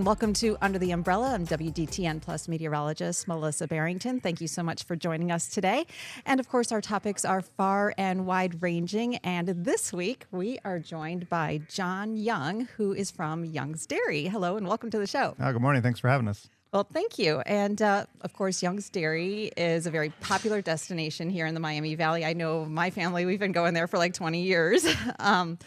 and welcome to Under the Umbrella. I'm WDTN Plus meteorologist Melissa Barrington. Thank you so much for joining us today. And of course, our topics are far and wide ranging. And this week, we are joined by John Young, who is from Young's Dairy. Hello, and welcome to the show. Good morning. Thanks for having us. Well, thank you. And of course, Young's Dairy is a very popular destination here in the Miami Valley. I know my family, we've been going there for like 20 years. Can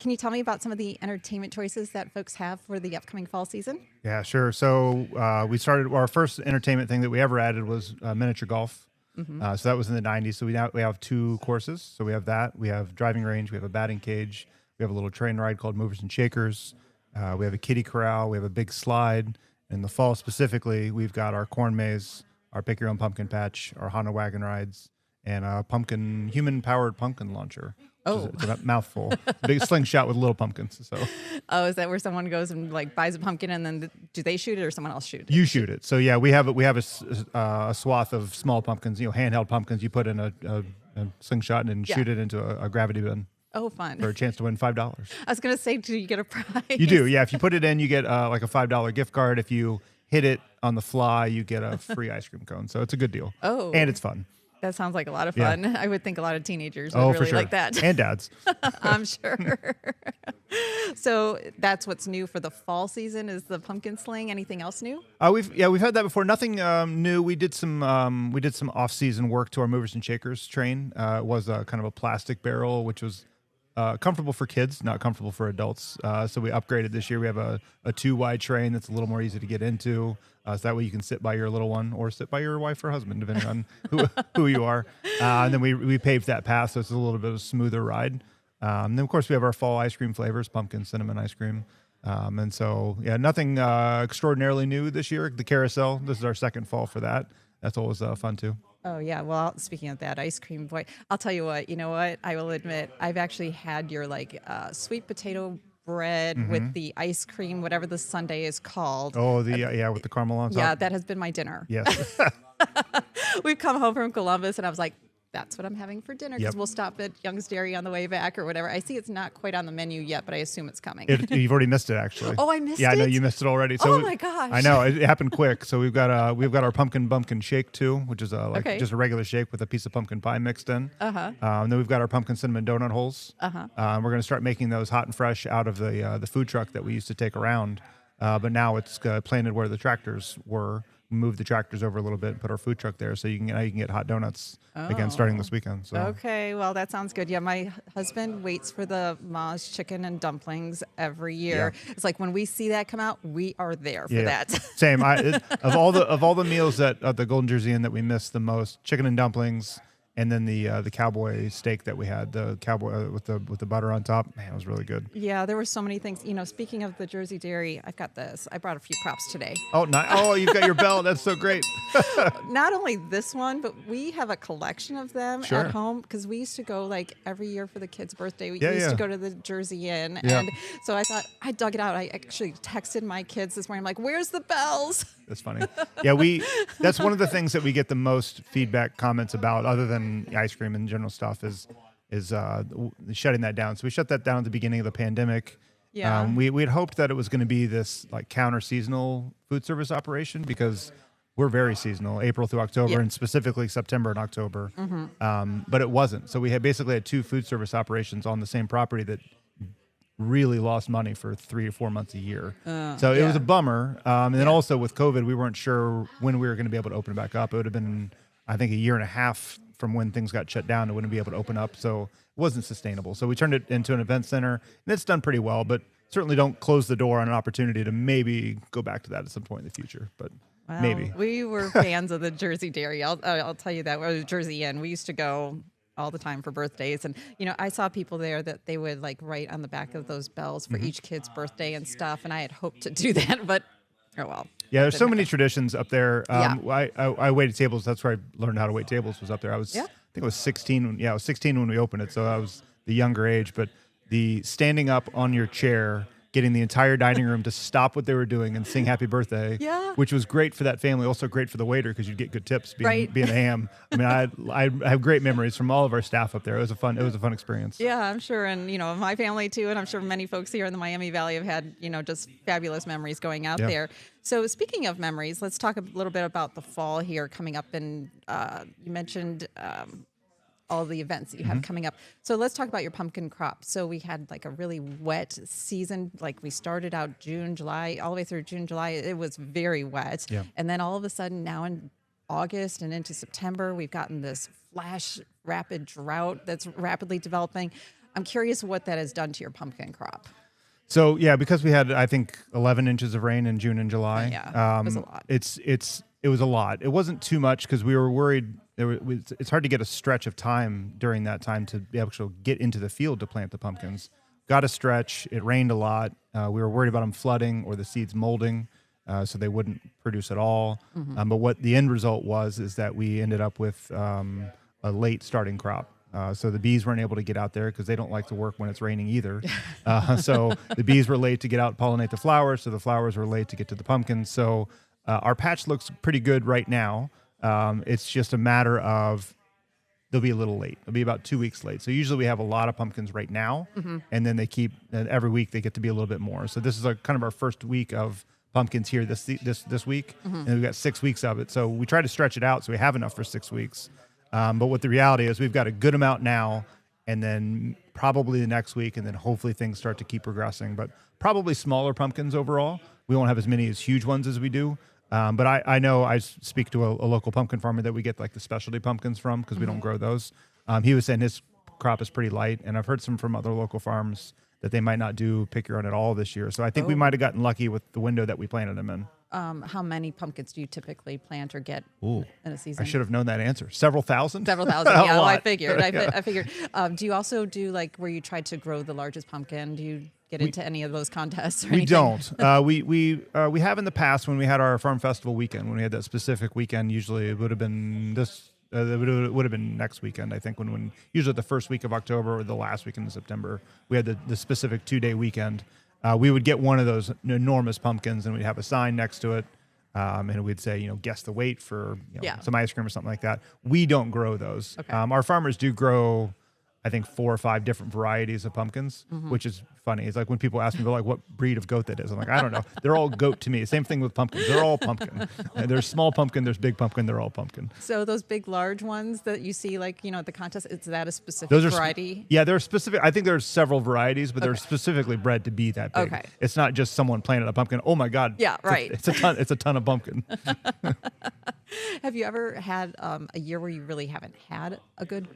you tell me about some of the entertainment choices that folks have for the upcoming fall season? Yeah, sure. So we started, our first entertainment thing that we ever added was miniature golf. So that was in the 90s. So we have two courses. So we have that. We have driving range. We have a batting cage. We have a little train ride called Movers and Shakers. We have a kiddie corral. We have a big slide. In the fall specifically, we've got our corn maze, our pick your own pumpkin patch, our Honda wagon rides, and a human-powered pumpkin launcher. Oh, it's a mouthful. Big slingshot with little pumpkins. So. Oh, is that where someone goes and like buys a pumpkin and then do they shoot it or someone else shoot it? You shoot it. So yeah, we have a swath of small pumpkins, handheld pumpkins. You put in a slingshot and shoot it into a gravity bin. Oh, fun. For a chance to win $5. I was going to say, do you get a prize? You do, yeah. If you put it in, you get like a $5 gift card. If you hit it on the fly, you get a free ice cream cone. So it's a good deal. Oh. And it's fun. That sounds like a lot of fun. Yeah. I would think a lot of teenagers would for really sure. like that. And dads. I'm sure. So that's what's new for the fall season is the pumpkin sling. Anything else new? We've had that before. Nothing new. We did some off-season work to our Movers and Shakers train. It was kind of a plastic barrel, which was comfortable for kids, not comfortable for adults. So we upgraded this year. We have a 2-wide train that's a little more easy to get into. So that way you can sit by your little one or sit by your wife or husband, depending on who you are. And then we paved that path, so it's a little bit of a smoother ride. And then, of course, we have our fall ice cream flavors, pumpkin, cinnamon ice cream. And so, yeah, nothing extraordinarily new this year. The carousel, this is our second fall for that. That's always fun, too. Oh, yeah. Well, speaking of that ice cream, boy, I'll tell you what, I will admit, I've actually had your sweet potato bread with the ice cream, whatever the sundae is called. Oh, with the caramel on top. Yeah, that has been my dinner. Yes. We've come home from Columbus and I was like, that's what I'm having for dinner because Yep. We'll stop at Young's Dairy on the way back or whatever. I see it's not quite on the menu yet, but I assume it's coming. You've already missed it, actually. Oh, I missed it? Yeah, I know you missed it already. So oh, my gosh. I know. It happened quick. So we've got our pumpkin shake, too, which is just a regular shake with a piece of pumpkin pie mixed in. Then we've got our pumpkin cinnamon donut holes. We're going to start making those hot and fresh out of the food truck that we used to take around. But now it's planted where the tractors were. Move the tractors over a little bit and put our food truck there so you can get hot donuts again starting this weekend. So. Okay, well, that sounds good. Yeah, my husband waits for the Ma's chicken and dumplings every year. Yeah. It's like when we see that come out, we are there for that. Same. Of all the meals at the Golden Jersey Inn that we miss the most, chicken and dumplings. And then the cowboy steak that we had, the cowboy with the butter on top, man, it was really good. Yeah, there were so many things. Speaking of the Jersey Dairy, I've got this. I brought a few props today. Oh, nice. Oh, you've got your bell. That's so great. Not only this one, but we have a collection of them Sure. at home because we used to go every year for the kid's birthday. We Yeah, used yeah. to go to the Jersey Inn. Yeah. And so I thought I dug it out. I actually texted my kids this morning. I'm like, where's the bells? That's funny. Yeah, that's one of the things that we get the most feedback comments about, other than ice cream and general stuff, is shutting that down. So we shut that down at the beginning of the pandemic. Yeah. We had hoped that it was going to be this counter seasonal food service operation because we're very seasonal, April through October, and specifically September and October. But it wasn't. So we had basically had two food service operations on the same property that really lost money for 3 or 4 months a year. So it was a bummer. And then also with COVID, we weren't sure when we were going to be able to open it back up. It would have been, I think, a year and a half from when things got shut down. It wouldn't be able to open up. So it wasn't sustainable. So we turned it into an event center, and it's done pretty well, but certainly don't close the door on an opportunity to maybe go back to that at some point in the future. But well, maybe. We were fans of the Jersey Dairy. I'll tell you that. Or the Jersey Inn. We used to go all the time for birthdays. And, I saw people there that they would write on the back of those bells for each kid's birthday and stuff. And I had hoped to do that, but oh well. Yeah, there's so many traditions up there. I waited tables. That's where I learned how to wait tables was up there. I think it was 16. Yeah, I was 16 when we opened it. So I was the younger age, but the standing up on your chair getting the entire dining room to stop what they were doing and sing happy birthday, Yeah. which was great for that family, also great for the waiter because you'd get good tips being Right. a ham. I mean, I have great memories from all of our staff up there. It was a fun experience. Yeah, I'm sure. And, my family too. And I'm sure many folks here in the Miami Valley have had, just fabulous memories going out Yeah. there. So speaking of memories, let's talk a little bit about the fall here coming up. And you mentioned all the events that you have coming up. So let's talk about your pumpkin crop. So we had like a really wet season. Like we started out June, July, all the way through June, July. It was very wet. Yeah. And then all of a sudden now in August and into September, we've gotten this flash rapid drought that's rapidly developing. I'm curious what that has done to your pumpkin crop. So yeah, because we had, I think, 11 inches of rain in June and July. Yeah, it was a lot. It was a lot. It wasn't too much because we were worried. It's hard to get a stretch of time during that time to be able to get into the field to plant the pumpkins. Got a stretch. It rained a lot. We were worried about them flooding or the seeds molding, so they wouldn't produce at all. But what the end result was is that we ended up with a late starting crop. So the bees weren't able to get out there because they don't like to work when it's raining either. So the bees were late to get out and pollinate the flowers. So the flowers were late to get to the pumpkins. So our patch looks pretty good right now. It's just a matter of they'll be a little late. They'll be about 2 weeks late. So usually we have a lot of pumpkins right now, and then every week they get to be a little bit more. So this is kind of our first week of pumpkins here this week, and we've got 6 weeks of it. So we try to stretch it out so we have enough for 6 weeks. But what the reality is, we've got a good amount now, and then probably the next week, and then hopefully things start to keep progressing. But probably smaller pumpkins overall. We won't have as many as huge ones as we do. But I know I speak to a local pumpkin farmer that we get like the specialty pumpkins from because we don't grow those. He was saying his crop is pretty light, and I've heard some from other local farms that they might not do pick your own at all this year. So I think we might have gotten lucky with the window that we planted them in. How many pumpkins do you typically plant or get in a season? I should have known that answer. Several thousand? Several thousand. Yeah, well, I figured. Yeah. I figured. Do you also do like where you try to grow the largest pumpkin? Do you get into any of those contests or anything? We don't. We have in the past when we had our farm festival weekend, when we had that specific weekend. Usually it would have been this. It would have been next weekend, I think. When usually the first week of October or the last weekend of September, we had the specific 2-day weekend. We would get one of those enormous pumpkins, and we'd have a sign next to it, and we'd say, guess the weight for some ice cream or something like that. We don't grow those. Okay. Our farmers do grow, I think, 4 or 5 different varieties of pumpkins, which is funny. It's like when people ask me, like, what breed of goat that is. I'm like, I don't know. They're all goat to me. Same thing with pumpkins. They're all pumpkin. There's small pumpkin, there's big pumpkin, they're all pumpkin. So those big, large ones that you see, like, at the contest, is that a specific Those are variety? Yeah, they're specific. I think there's several varieties, but they're specifically bred to be that big. Okay. It's not just someone planted a pumpkin. Oh my God. Yeah, right. It's a ton. It's a ton of pumpkin. Have you ever had a year where you really haven't had a good,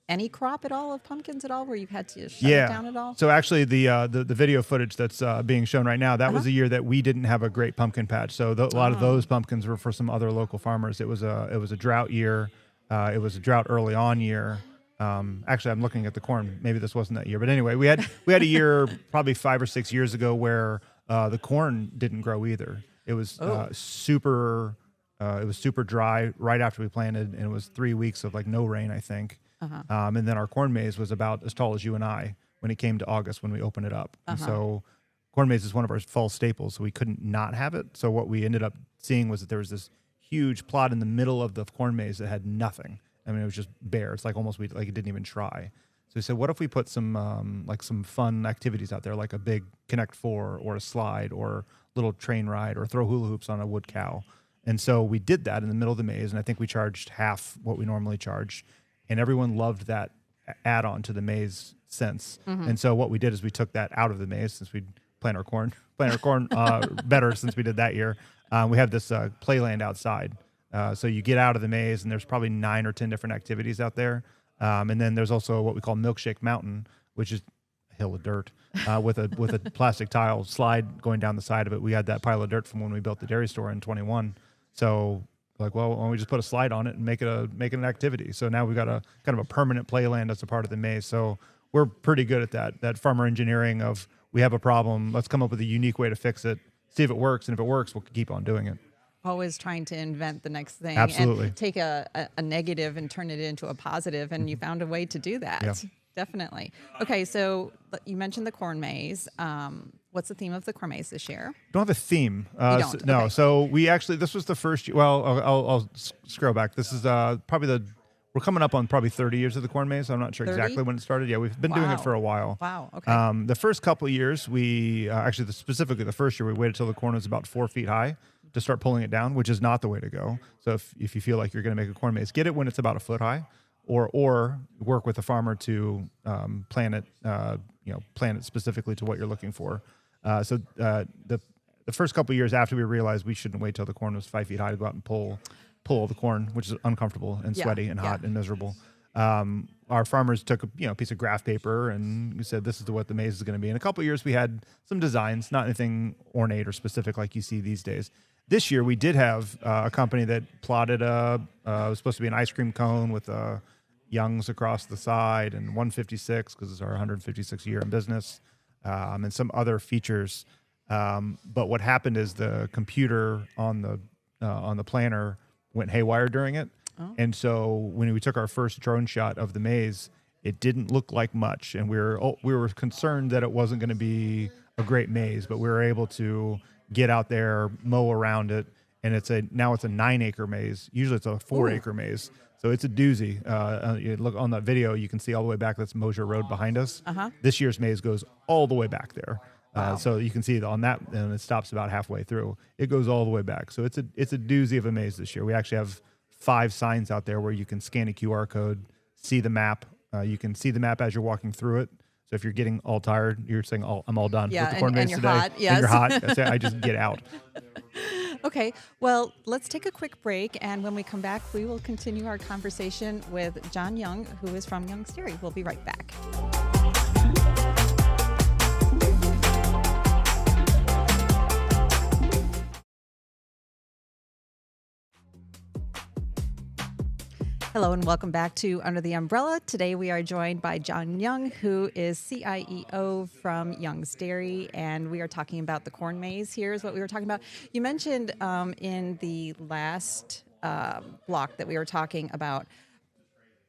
any crop at all of pumpkins at all, where you've had to shut it down at all? So actually, the video footage that's being shown right now, that was a year that we didn't have a great pumpkin patch. So a lot of those pumpkins were for some other local farmers. It was a drought year. It was a drought early on year. Actually, I'm looking at the corn. Maybe this wasn't that year, but anyway, we had a year probably 5 or 6 years ago where the corn didn't grow either. It was super. It was super dry right after we planted, and it was 3 weeks of like no rain, I think. And then our corn maze was about as tall as you and I when it came to August when we opened it up. And so corn maze is one of our fall staples, so we couldn't not have it. So what we ended up seeing was that there was this huge plot in the middle of the corn maze that had nothing. I mean, it was just bare. It's like almost like it didn't even try. So we said, what if we put some some fun activities out there, like a big Connect 4 or a slide or little train ride or throw hula hoops on a wood cow. And so we did that in the middle of the maze, and I think we charged half what we normally charge. And everyone loved that add-on to the maze sense. And so what we did is we took that out of the maze, since we plant our corn better since we did that year. We have this playland outside. So you get out of the maze, and there's probably 9 or 10 different activities out there. And then there's also what we call Milkshake Mountain, which is a hill of dirt with a plastic tile slide going down the side of it. We had that pile of dirt from when we built the dairy store in 21. So like, well, why don't we just put a slide on it and make it an activity? So now we've got a kind of a permanent playland as a part of the maze. So we're pretty good at that farmer engineering of, we have a problem, let's come up with a unique way to fix it, see if it works, and if it works, we'll keep on doing it. Always trying to invent the next thing. Absolutely. And take a negative and turn it into a positive, and you found a way to do that. Yeah. Definitely. Okay, so you mentioned the corn maze. What's the theme of the corn maze this year? Don't have a theme. You don't? No. Okay. So we actually, this was the first year. Well, I'll scroll back. This is probably we're coming up on probably 30 years of the corn maze. I'm not sure 30? exactly when it started. Yeah, we've been doing it for a while. Wow. Okay. The first couple of years, we actually specifically the first year, we waited till the corn was about 4 feet high to start pulling it down, which is not the way to go. So if you feel like you're going to make a corn maze, get it when it's about a foot high, or work with a farmer to plan it specifically to what you're looking for. So the first couple of years after we realized we shouldn't wait till the corn was 5 feet high to go out and pull all the corn, which is uncomfortable and sweaty and hot and miserable. Our farmers took a piece of graph paper and we said, this is what the maze is going to be. In a couple of years, we had some designs, not anything ornate or specific like you see these days. This year, we did have a company that plotted it was supposed to be an ice cream cone with Young's across the side and 156 because it's our 156th year in business, and some other features. But what happened is the computer on the planner went haywire during it. Oh. And so when we took our first drone shot of the maze, it didn't look like much. And we were concerned that it wasn't going to be a great maze, but we were able to get out there, mow around it. And now it's a 9-acre maze. Usually it's a 4-acre maze. So it's a doozy. You look on that video, you can see all the way back. That's Mosier Road behind us. Uh-huh. This year's maze goes all the way back there. Wow. So you can see it on that, and it stops about halfway through. It goes all the way back. So it's a doozy of a maze this year. We actually have 5 signs out there where you can scan a QR code, see the map. You can see the map as you're walking through it. So if you're getting all tired, you're saying, I'm all done with the corn maze today. Hot, yes. And you're hot. I just get out. Okay, well, let's take a quick break, and when we come back, we will continue our conversation with John Young, who is from Young's Dairy. We'll be right back. Hello and welcome back to Under the Umbrella. Today we are joined by John Young, who is CIEO from Young's Dairy, and we are talking about the corn maze. Here's what we were talking about. You mentioned in the last block that we were talking about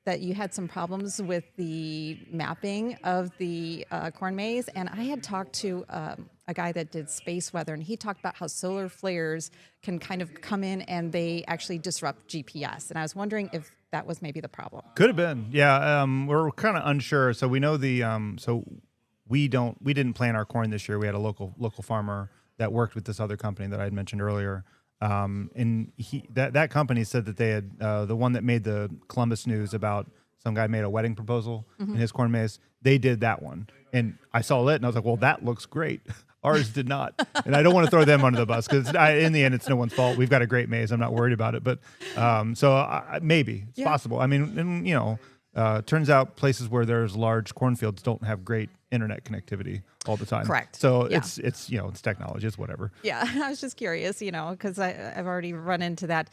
that you had some problems with the mapping of the corn maze, and I had talked to a guy that did space weather, and he talked about how solar flares can kind of come in and they actually disrupt GPS, and I was wondering if that was maybe the problem. Could have been, yeah. We're kind of unsure. So we know we didn't plant our corn this year. We had a local farmer that worked with this other company that I had mentioned earlier. And that company said that they had the one that made the Columbus news about some guy made a wedding proposal in his corn maze. They did that one, and I saw it, and I was like, "Well, that looks great." Ours did not, and I don't want to throw them under the bus because in the end, it's no one's fault. We've got a great maze. I'm not worried about it, but maybe it's possible. I mean, and, turns out places where there's large cornfields don't have great internet connectivity all the time. Correct. So it's it's technology. It's whatever. Yeah, I was just curious, because I've already run into that.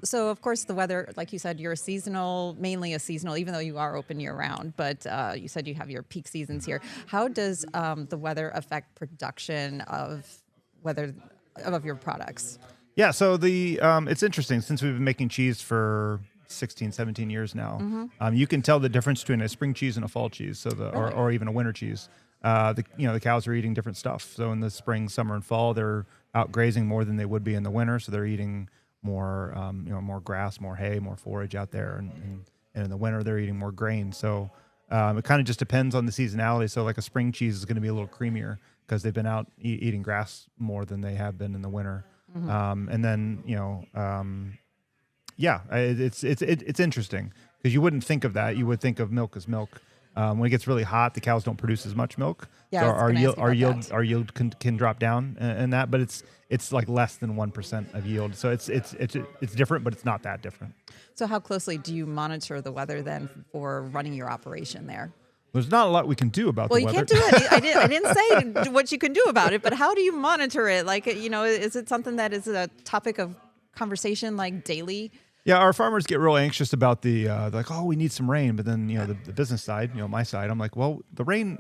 So of course the weather, like you said, you're mainly a seasonal, even though you are open year round. But you said you have your peak seasons here. How does the weather affect production of your products? Yeah. So it's interesting since we've been making cheese for 16, 17 years now. You can tell the difference between a spring cheese and a fall cheese, or even a winter cheese. The cows are eating different stuff. So in the spring, summer, and fall, they're out grazing more than they would be in the winter. So they're eating more, more grass, more hay, more forage out there, and in the winter they're eating more grain. So it kind of just depends on the seasonality. So like a spring cheese is going to be a little creamier because they've been out eating grass more than they have been in the winter. And then it's interesting because you wouldn't think of that. You would think of milk as milk. When it gets really hot, the cows don't produce as much milk. Yeah, so our yield can drop down in that, but it's like less than 1% of yield. So it's different, but it's not that different. So how closely do you monitor the weather then for running your operation there? There's not a lot we can do about the weather. Well, you can't do it. I didn't say what you can do about it, but how do you monitor it? Like, is it something that is a topic of conversation like daily? Yeah, our farmers get real anxious about we need some rain, but then the business side, my side, I'm like, well, the rain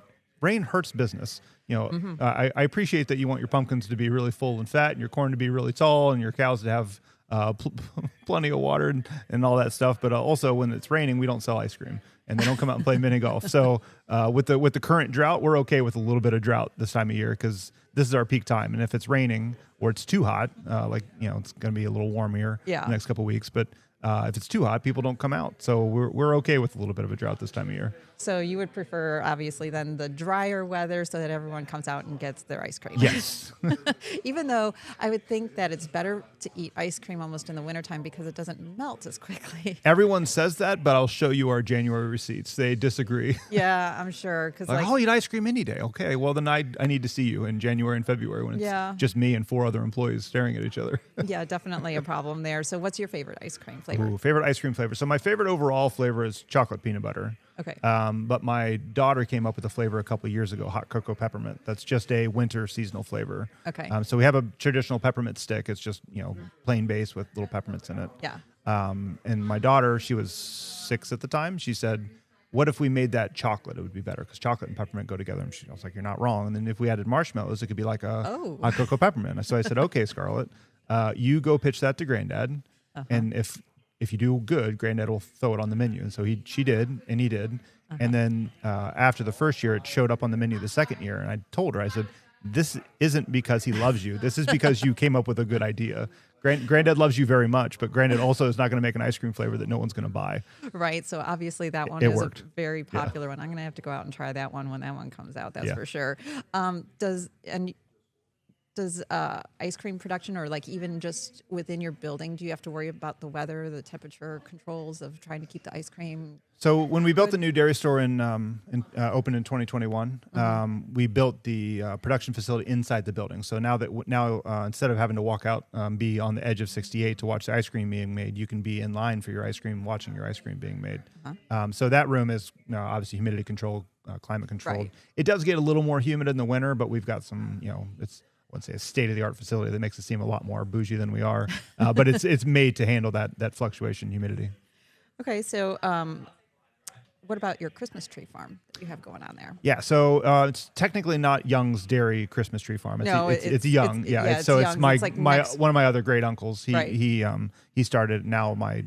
hurts business. I appreciate that you want your pumpkins to be really full and fat, and your corn to be really tall, and your cows to have plenty of water and all that stuff. But also when it's raining, we don't sell ice cream, and they don't come out and play mini golf. So with the current drought, we're okay with a little bit of drought this time of year because this is our peak time. And if it's raining or it's too hot, it's going to be a little warm here the next couple of weeks. But if it's too hot, people don't come out. So we're okay with a little bit of a drought this time of year. So you would prefer, obviously, then the drier weather so that everyone comes out and gets their ice cream. Yes. Even though I would think that it's better to eat ice cream almost in the wintertime because it doesn't melt as quickly. Everyone says that, but I'll show you our January receipts. They disagree. Yeah, I'm sure. Cause I'll eat ice cream any day. Okay, well, then I need to see you in January and February when it's just me and 4 other employees staring at each other. Yeah, definitely a problem there. So what's your favorite ice cream flavor? Ooh, favorite ice cream flavor. So my favorite overall flavor is chocolate peanut butter. Okay. But my daughter came up with a flavor a couple of years ago, hot cocoa peppermint. That's just a winter seasonal flavor. Okay. So we have a traditional peppermint stick. It's just, plain base with little peppermints in it. Yeah. And my daughter, she was 6 at the time. She said, what if we made that chocolate? It would be better because chocolate and peppermint go together. And I was like, you're not wrong. And then if we added marshmallows, it could be like a hot cocoa peppermint. So I said, okay, Scarlett, you go pitch that to Granddad. And if you do good, Granddad will throw it on the menu. And so she did, and he did. And then after the first year, it showed up on the menu the second year. And I told her, I said, this isn't because he loves you. This is because you came up with a good idea. Granddad loves you very much, but Granddad also is not going to make an ice cream flavor that no one's going to buy. Right. So obviously that one It is worked. a very popular one. I'm going to have to go out and try that one when that one comes out. That's for sure. Does ice cream production or like even just within your building, do you have to worry about the weather, the temperature controls of trying to keep the ice cream? So when we built the new dairy store opened in 2021, we built the production facility inside the building. So now instead of having to walk out, be on the edge of 68 to watch the ice cream being made, you can be in line for your ice cream, watching your ice cream being made. So that room is obviously humidity controlled, climate controlled. Right. It does get a little more humid in the winter, but we've got some, I wouldn't say a state-of-the-art facility that makes it seem a lot more bougie than we are, but it's made to handle that fluctuation in humidity. Okay, so what about your Christmas tree farm that you have going on there? Yeah, so it's technically not Young's Dairy Christmas Tree Farm. It's Young. It's one of my other great uncles. He started. Now my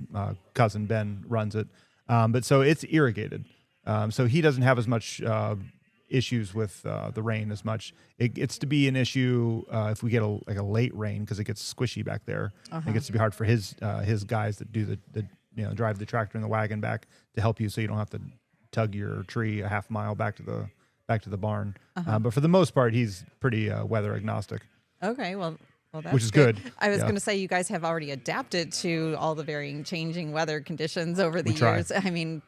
cousin Ben runs it. But so it's irrigated. So he doesn't have as much issues with the rain as much. It gets to be an issue if we get a late rain because it gets squishy back there. It gets to be hard for his guys that do the drive the tractor and the wagon back to help you, so you don't have to tug your tree a half mile back to the barn. But for the most part, he's pretty weather agnostic. Okay, well, that's which is good. I was going to say you guys have already adapted to all the varying, changing weather conditions over the years. I mean,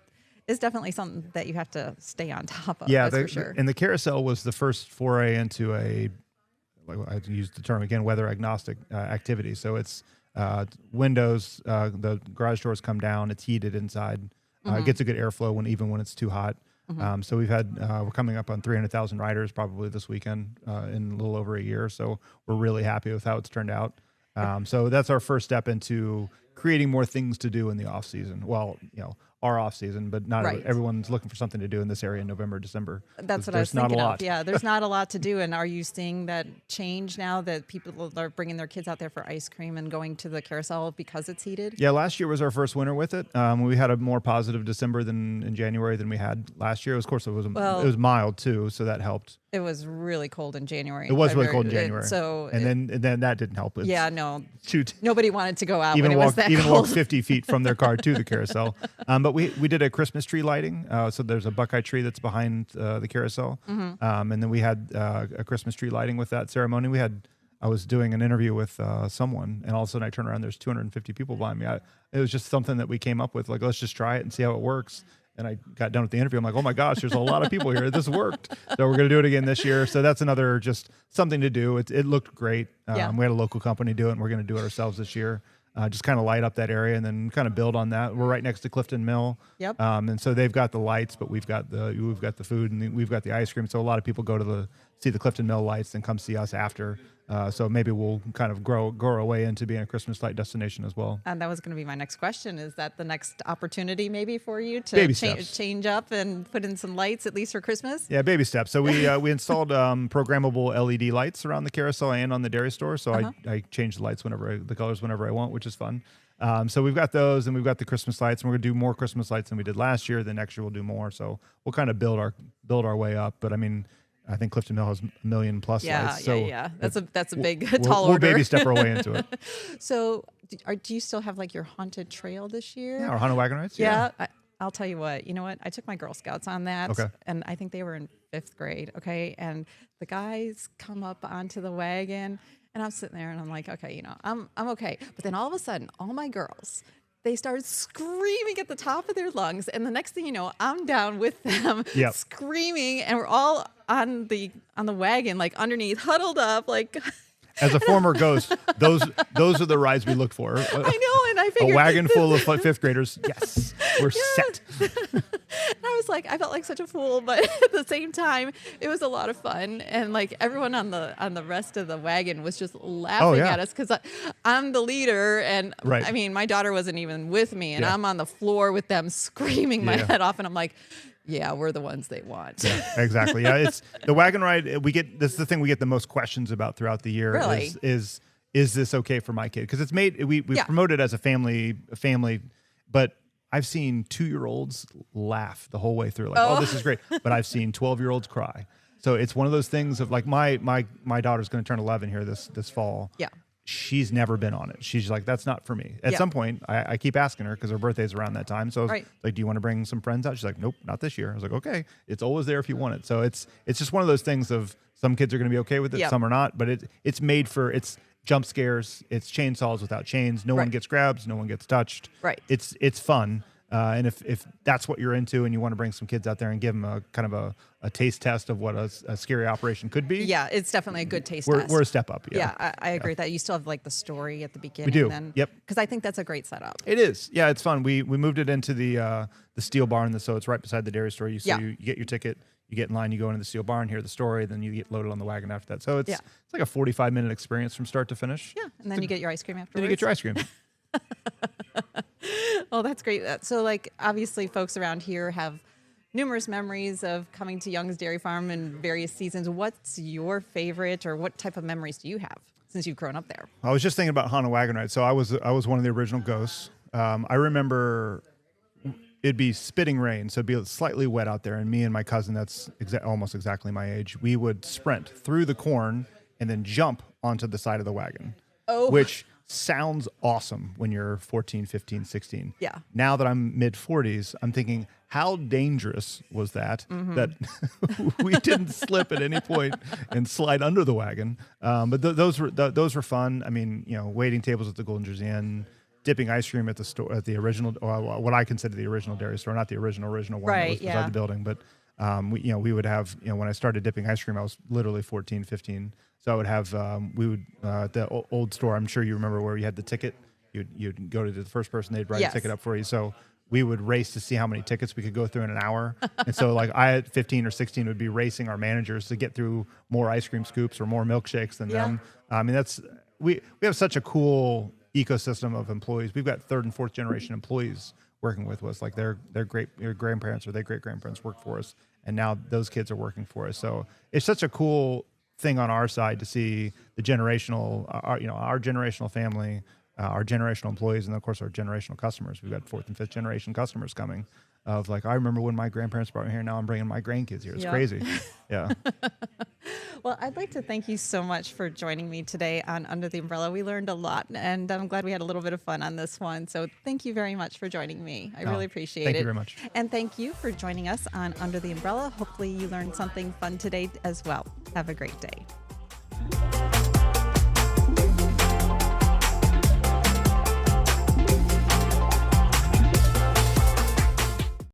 it's definitely something that you have to stay on top of. Yeah, for sure. And the carousel was the first foray into I use the term again, weather agnostic activity. So it's windows, the garage doors come down, it's heated inside, it gets a good airflow even when it's too hot. So we're coming up on 300,000 riders probably this weekend in a little over a year. So we're really happy with how it's turned out. So that's our first step into creating more things to do in the off season. Well, our off season, but not everyone's looking for something to do in this area in November, December. That's what I was thinking of. Yeah, there's not a lot to do. And are you seeing that change now that people are bringing their kids out there for ice cream and going to the carousel because it's heated? Yeah, last year was our first winter with it. We had a more positive December in January than we had last year. Of course, it was mild too, so that helped. It was really cold in January. It was really cold in January. And then that didn't help. Nobody wanted to go out when it was that cold. Walk 50 feet from their car to the carousel. But we did a Christmas tree lighting. So there's a Buckeye tree that's behind the carousel. And then we had a Christmas tree lighting with that ceremony. I was doing an interview with someone, and all of a sudden I turn around, there's 250 people behind me. It was just something that we came up with, like, let's just try it and see how it works. And I got done with the interview. I'm like, oh my gosh, there's a lot of people here. This worked. So we're going to do it again this year. So that's another just something to do. It looked great. We had a local company do it, and we're going to do it ourselves this year. Just kind of light up that area and then kind of build on that. We're right next to Clifton Mill. Yep. And so they've got the lights, but we've got the food and we've got the ice cream. So a lot of people go to see the Clifton Mill lights and come see us after. So maybe we'll kind of grow our way into being a Christmas light destination as well. And that was going to be my next question. Is that the next opportunity maybe for you to change up and put in some lights, at least for Christmas? Yeah, baby steps. So we installed programmable LED lights around the carousel and on the dairy store. So I change the lights the colors whenever I want, which is fun. So we've got those, and we've got the Christmas lights, and we're gonna do more Christmas lights than we did last year. The next year we'll do more. So we'll kind of build our way up. But I mean, I think Clifton Mill has 1 million plus lights. So That's a big we'll, tall we'll order. baby step our way into it. So do you still have like your haunted trail this year? Yeah, our haunted wagon rides. Yeah. I'll tell you what. You know what? I took my Girl Scouts on that, Okay. and I think they were in 5th grade. Okay, and the guys come up onto the wagon, and I'm sitting there, and I'm like, okay, I'm okay. But then all of a sudden, all my girls, they started screaming at the top of their lungs, and the next thing you know, I'm down with them, Yep. screaming, and we're all on the wagon, like underneath, huddled up, like. As a former ghost, those are the rides we look for. I know, and I A figured wagon full of 5th graders. Yes, we're set. And I was like, I felt like such a fool, but at the same time, it was a lot of fun, and like everyone on the rest of the wagon was just laughing yeah. at us because I'm the leader, and Right. I mean, my daughter wasn't even with me, and Yeah. I'm on the floor with them screaming my Yeah. head off, and I'm like, yeah, we're the ones they want. Yeah, exactly. Yeah, it's the wagon ride. This is the thing we get the most questions about throughout the year. Really? Is this okay for my kid? Because it's made we Yeah. promote it as a family, but I've seen 2-year-olds laugh the whole way through, like, oh, this is great. But I've seen 12-year-olds cry. So it's one of those things of like my daughter's going to turn 11 here this fall. Yeah. She's never been on it. She's like, that's not for me. At Yeah. some point, I keep asking her because her birthday's around that time. So I was Right. like, do you want to bring some friends out? She's like, nope, not this year. I was like, okay, it's always there if you want it. So it's just one of those things of some kids are going to be okay with it, Yep. some are not. But it's made for it's jump scares, it's chainsaws without chains. No one Right. gets grabs, no one gets touched. Right. It's fun. And if that's what you're into and you want to bring some kids out there and give them a kind of a taste test of what a scary operation could be, Yeah, it's definitely a good taste we're test. a step up. Yeah, I agree with that. You still have like the story at the beginning. do. Then, Yep. Because I think that's a great setup. It is. Yeah, it's fun. We moved it into the steel barn, so it's right beside the dairy store. Yeah. You get your ticket, you get in line, you go into the steel barn, hear the story, then you get loaded on the wagon after that. So it's like a 45-minute experience from start to finish. Yeah, and then you get your ice cream afterwards. Then you get your ice cream. Oh, that's great. So, like, obviously, folks around here have numerous memories of coming to Young's Dairy Farm in various seasons. What's your favorite, or what type of memories do you have since you've grown up there? I was just thinking about Haunted Wagon Ride. So I was one of the original ghosts. I remember it'd be spitting rain, so it'd be slightly wet out there, and me and my cousin, that's almost exactly my age, we would sprint through the corn and then jump onto the side of the wagon. Oh. Which sounds awesome when you're 14, 15, 16. Yeah. Now that I'm mid-40s, I'm thinking, how dangerous was that, that we didn't slip at any point and slide under the wagon. But those were fun. I mean, waiting tables at the Golden Jersey Inn, dipping ice cream at the store, at the original, what I consider the original dairy store, not the original one that was beside the building. But we would have, when I started dipping ice cream, I was literally 14, 15. So I would have, the old store, I'm sure you remember, where you had the ticket. You'd go to the first person, they'd write a ticket up for you. So we would race to see how many tickets we could go through in an hour. And so like I at 15 or 16 would be racing our managers to get through more ice cream scoops or more milkshakes than them. I mean, we have such a cool ecosystem of employees. We've got 3rd and 4th generation employees working with us. Like their grandparents or their great grandparents worked for us, and now those kids are working for us. So it's such a cool thing on our side to see the generational, our generational family, our generational employees, and of course our generational customers. We've got 4th and 5th generation customers coming. Of like, I remember when my grandparents brought me here. Now I'm bringing my grandkids here. It's crazy. Yeah. Well, I'd like to thank you so much for joining me today on Under the Umbrella. We learned a lot, and I'm glad we had a little bit of fun on this one. So thank you very much for joining me. I really appreciate it. Thank you very much. And thank you for joining us on Under the Umbrella. Hopefully you learned something fun today as well. Have a great day.